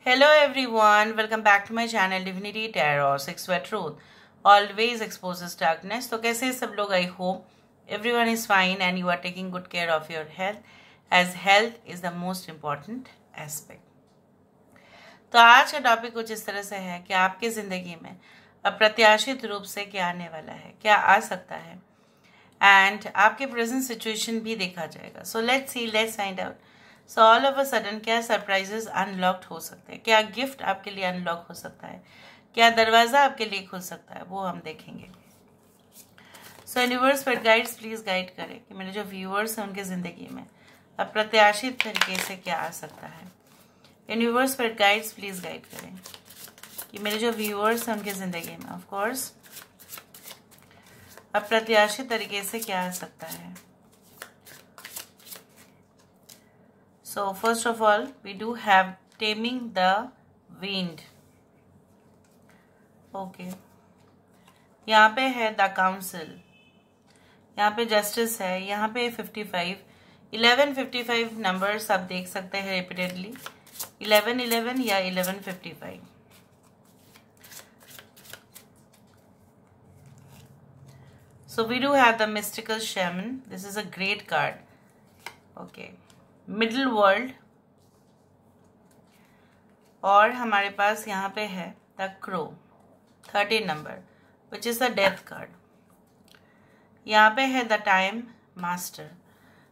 Hello everyone, welcome back to my channel Divinity Tarot 6 Word Truth always exposes darkness। तो कैसे सब लोग? I hope everyone is fine and you are taking good care of your health as health is the most important aspect। तो आज का topic कुछ इस तरह से है कि आपकी ज़िंदगी में अप्रत्याशित रूप से क्या आने वाला है, क्या आ सकता है, एंड आपके प्रेजेंट सिचुएशन भी देखा जाएगा। So let's see, let's find out. So all of a sudden क्या सरप्राइजेस अनलॉक्ड हो सकते हैं, क्या गिफ्ट आपके लिए अनलॉक हो सकता है, क्या दरवाज़ा आपके लिए खुल सकता है, वो हम देखेंगे। सो यूनिवर्स पर गाइड्स प्लीज़ गाइड करें कि मेरे जो व्यूअर्स हैं उनकी ज़िंदगी में अप्रत्याशित तरीके से क्या आ सकता है। यूनिवर्स पर गाइड्स प्लीज़ गाइड करें कि मेरे जो व्यूअर्स हैं उनकी ज़िंदगी में ऑफ कोर्स अप्रत्याशित तरीके से क्या आ सकता है। So first of all, we do have taming the wind. Okay. यहाँ पे है द काउंसिल, यहाँ पे जस्टिस है, यहाँ पे 55, 1155 नंबर्स आप देख सकते हैं रिपीटेडली, 1111 या 1155। So we do have the mystical shaman. This is a great card. Okay. Middle world, और हमारे पास यहाँ पे है the crow 13 number which is the death card. यहाँ पे है the time master.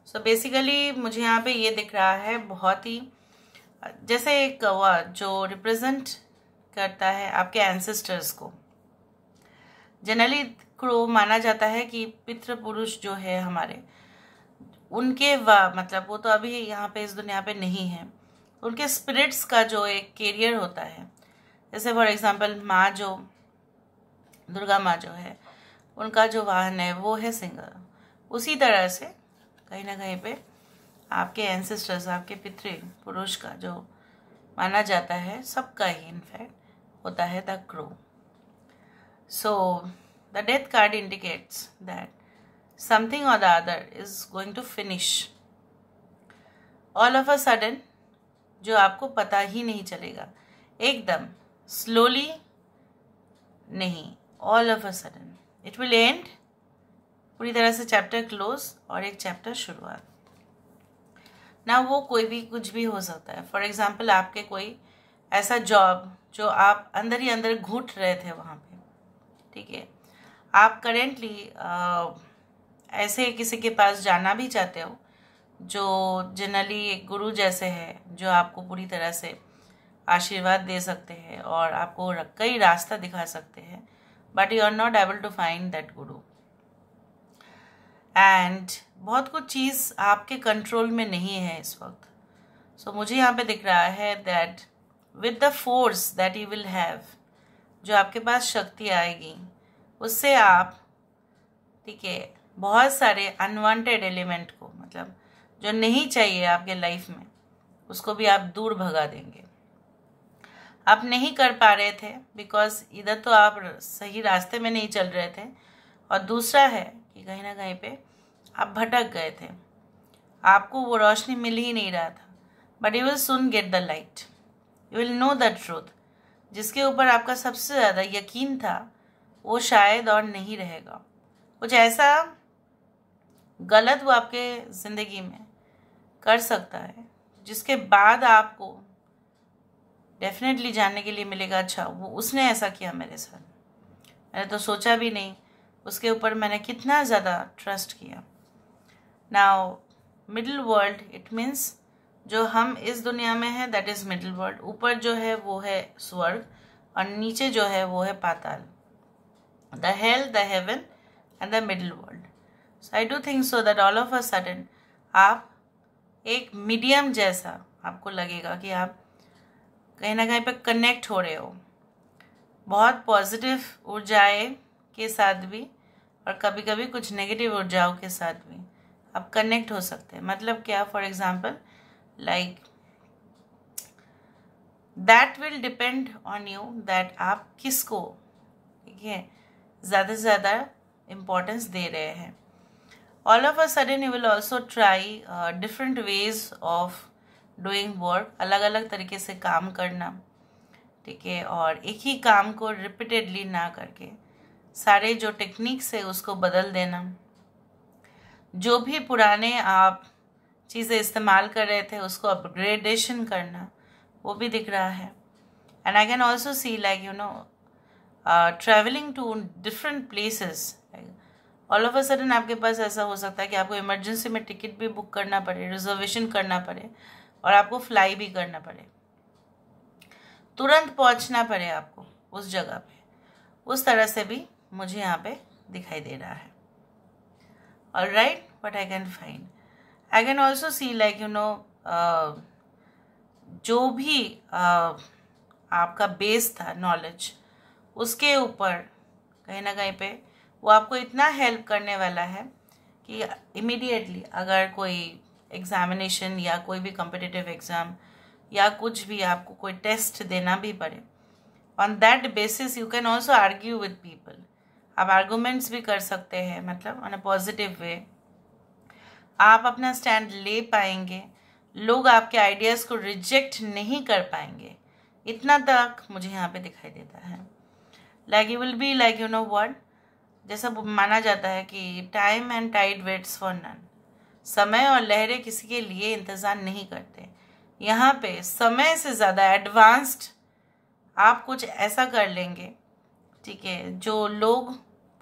So basically मुझे यहाँ पे ये दिख रहा है बहुत ही जैसे एक कौवा जो रिप्रेजेंट करता है आपके एंसेस्टर्स को। जनरली क्रो माना जाता है कि पितृ पुरुष जो है हमारे, उनके मतलब वो तो अभी यहाँ पे इस दुनिया पे नहीं है, उनके स्पिरिट्स का जो एक कैरियर होता है। जैसे फॉर एग्जांपल माँ जो दुर्गा माँ जो है, उनका जो वाहन है वो है सिंह। उसी तरह से कहीं ना कहीं पे आपके एंसेस्टर्स, आपके पितृ पुरुष का जो माना जाता है, सबका ही इनफैक्ट होता है the crow. So the death card indicates that something or the other is going to finish all of a sudden, जो आपको पता ही नहीं चलेगा, एकदम slowly नहीं, all of a sudden it will end, पूरी तरह से चैप्टर क्लोज और एक चैप्टर शुरुआत। ना वो कोई भी कुछ भी हो सकता है। फॉर एग्जाम्पल आपके कोई ऐसा जॉब जो आप अंदर ही अंदर घुट रहे थे वहाँ पे, ठीक है, आप करेंटली ऐसे किसी के पास जाना भी चाहते हो जो जनरली एक गुरु जैसे है, जो आपको पूरी तरह से आशीर्वाद दे सकते हैं और आपको कई रास्ता दिखा सकते हैं, but you are not able to find that guru. And बहुत कुछ चीज़ आपके कंट्रोल में नहीं है इस वक्त। सो मुझे यहाँ पे दिख रहा है that with the force that you will have, जो आपके पास शक्ति आएगी उससे आप, ठीक है, बहुत सारे अनवांटेड एलिमेंट को, मतलब जो नहीं चाहिए आपके लाइफ में, उसको भी आप दूर भगा देंगे। आप नहीं कर पा रहे थे बिकॉज इधर तो आप सही रास्ते में नहीं चल रहे थे, और दूसरा है कि कहीं ना कहीं पे आप भटक गए थे, आपको वो रोशनी मिल ही नहीं रहा था। But you will soon get the light, you will know the truth. जिसके ऊपर आपका सबसे ज़्यादा यकीन था वो शायद और नहीं रहेगा। कुछ ऐसा गलत वो आपके ज़िंदगी में कर सकता है जिसके बाद आपको डेफिनेटली जानने के लिए मिलेगा, अच्छा वो उसने ऐसा किया मेरे साथ, मैंने तो सोचा भी नहीं, उसके ऊपर मैंने कितना ज़्यादा ट्रस्ट किया। Now middle world it means जो हम इस दुनिया में है दैट इज़ मिडिल वर्ल्ड। ऊपर जो है वो है स्वर्ग और नीचे जो है वो है Patal, the hell, the heaven and the middle world. So I do think so that all of a sudden आप एक मीडियम जैसा आपको लगेगा कि आप कहीं ना कहीं पे कनेक्ट हो रहे हो, बहुत पॉजिटिव ऊर्जाएं के साथ भी और कभी कभी कुछ नेगेटिव ऊर्जाओं के साथ भी आप कनेक्ट हो सकते हैं। मतलब क्या, for example like that will depend on you that आप किसको, ठीक है, ज़्यादा से ज़्यादा इम्पोर्टेंस दे रहे हैं। All of a sudden you will also try different ways of doing work, अलग अलग तरीके से काम करना, ठीक है, और एक ही काम को रिपीटेडली ना करके सारे जो टेक्निक्स है उसको बदल देना, जो भी पुराने आप चीज़ें इस्तेमाल कर रहे थे उसको अपग्रेडेशन करना, वो भी दिख रहा है. And I can also see like you know travelling to different places. All of a sudden आपके पास ऐसा हो सकता है कि आपको इमरजेंसी में टिकट भी बुक करना पड़े, रिजर्वेशन करना पड़े और आपको फ्लाई भी करना पड़े, तुरंत पहुंचना पड़े आपको उस जगह पे. उस तरह से भी मुझे यहाँ पे दिखाई दे रहा है. Alright, what I can find, I can also see like you no जो भी आपका बेस था नॉलेज, उसके ऊपर कहीं ना कहीं पे वो आपको इतना हेल्प करने वाला है कि इमीडिएटली अगर कोई एग्जामिनेशन या कोई भी कॉम्पिटिटिव एग्ज़ाम या कुछ भी आपको कोई टेस्ट देना भी पड़े, on that basis you can also argue with people. आप आर्गूमेंट्स भी कर सकते हैं, मतलब ऑन अ पॉजिटिव वे आप अपना स्टैंड ले पाएंगे, लोग आपके आइडियाज़ को रिजेक्ट नहीं कर पाएंगे. इतना तक मुझे यहाँ पे दिखाई देता है. Like you will be like you know what, जैसा माना जाता है कि time and tide waits for none. समय और लहरें किसी के लिए इंतज़ार नहीं करते. यहाँ पे समय से ज़्यादा एडवांस्ड आप कुछ ऐसा कर लेंगे, ठीक है, जो लोग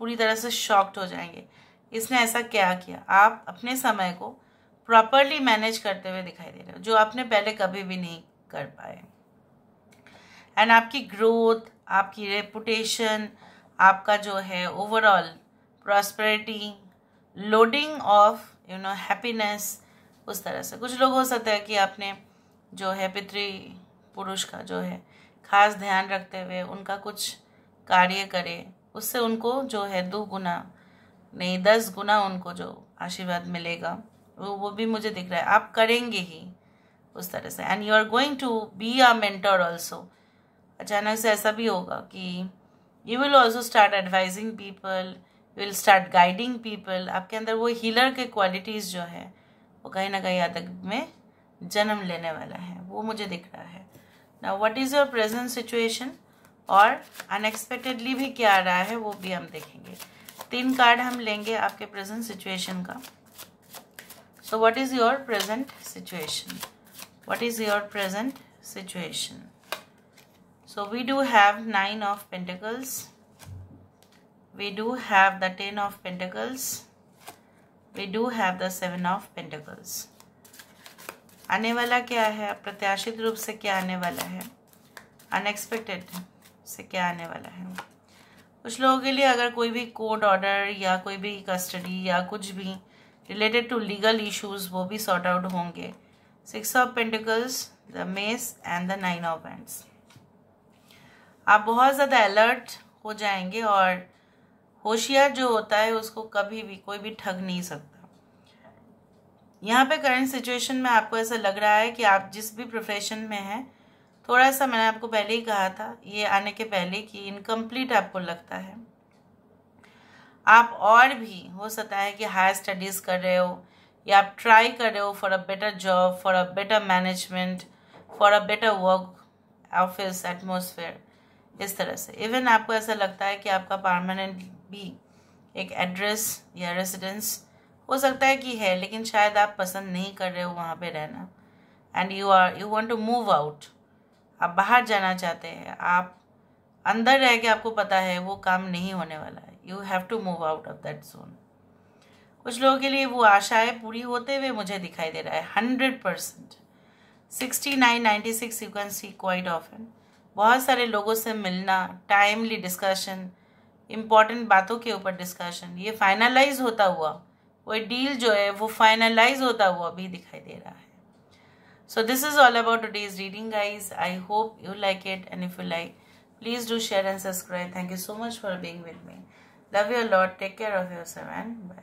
पूरी तरह से शॉक्ड हो जाएंगे. इसने ऐसा क्या किया, आप अपने समय को प्रॉपरली मैनेज करते हुए दिखाई दे रहे हो, जो आपने पहले कभी भी नहीं कर पाए. एंड आपकी ग्रोथ, आपकी रेपुटेशन, आपका जो है overall prosperity, loading of you know happiness, उस तरह से. कुछ लोग हो सकता है कि आपने जो है पितृ पुरुष का जो है खास ध्यान रखते हुए उनका कुछ कार्य करे, उससे उनको जो है 2 गुना नहीं 10 गुना उनको जो आशीर्वाद मिलेगा, वो भी मुझे दिख रहा है. आप करेंगे ही उस तरह से. And you are going to be a mentor also. अचानक से ऐसा भी होगा कि you will also start advising people, you will start guiding people. आपके अंदर वो हीलर के क्वालिटीज़ जो है वो कहीं ना कहीं आदत में जन्म लेने वाला है, वो मुझे दिख रहा है. Now what is your present situation, और अनएक्सपेक्टेडली भी क्या आ रहा है वो भी हम देखेंगे. 3 कार्ड हम लेंगे आपके प्रेजेंट सिचुएशन का. So what is your present situation, what is your present situation. So we do have 9 of Pentacles, we do have the 10 of Pentacles, we do have the 7 of Pentacles. आने वाला क्या है, अप्रत्याशित रूप से क्या आने वाला है, अनएक्सपेक्टेड से क्या आने वाला है. कुछ लोगों के लिए अगर कोई भी कोर्ट ऑर्डर या कोई भी कस्टडी या कुछ भी रिलेटेड टू लीगल इश्यूज, वो भी सॉर्ट आउट होंगे. 6 of Pentacles, the Mace and the 9 of Wands. आप बहुत ज़्यादा अलर्ट हो जाएंगे और होशियार जो होता है उसको कभी भी कोई भी ठग नहीं सकता. यहाँ पे करंट सिचुएशन में आपको ऐसा लग रहा है कि आप जिस भी प्रोफेशन में हैं, थोड़ा सा मैंने आपको पहले ही कहा था ये आने के पहले कि इनकम्प्लीट आपको लगता है. आप और भी हो सकता है कि हायर स्टडीज़ कर रहे हो या आप ट्राई कर रहे हो for a better job, for a better management, for a better work office atmosphere, इस तरह से. इवन आपको ऐसा लगता है कि आपका परमानेंट भी एक एड्रेस या रेसिडेंस हो सकता है कि है, लेकिन शायद आप पसंद नहीं कर रहे हो वहाँ पे रहना. And you want to move out, आप बाहर जाना चाहते हैं. आप अंदर रह के आपको पता है वो काम नहीं होने वाला है. You have to move out of that zone. कुछ लोगों के लिए वो आशाएं पूरी होते हुए मुझे दिखाई दे रहा है 100%. 69, 96 you can see quite often. बहुत सारे लोगों से मिलना, टाइमली डिस्कशन, इम्पॉर्टेंट बातों के ऊपर डिस्कशन, ये फाइनलाइज होता हुआ, कोई डील जो है वो फाइनलाइज होता हुआ भी दिखाई दे रहा है. So this is all about today's reading guys. I hope you like it and if you like please do share and subscribe. Thank you so much for being with me. Love you a lot. Take care of yourself and bye.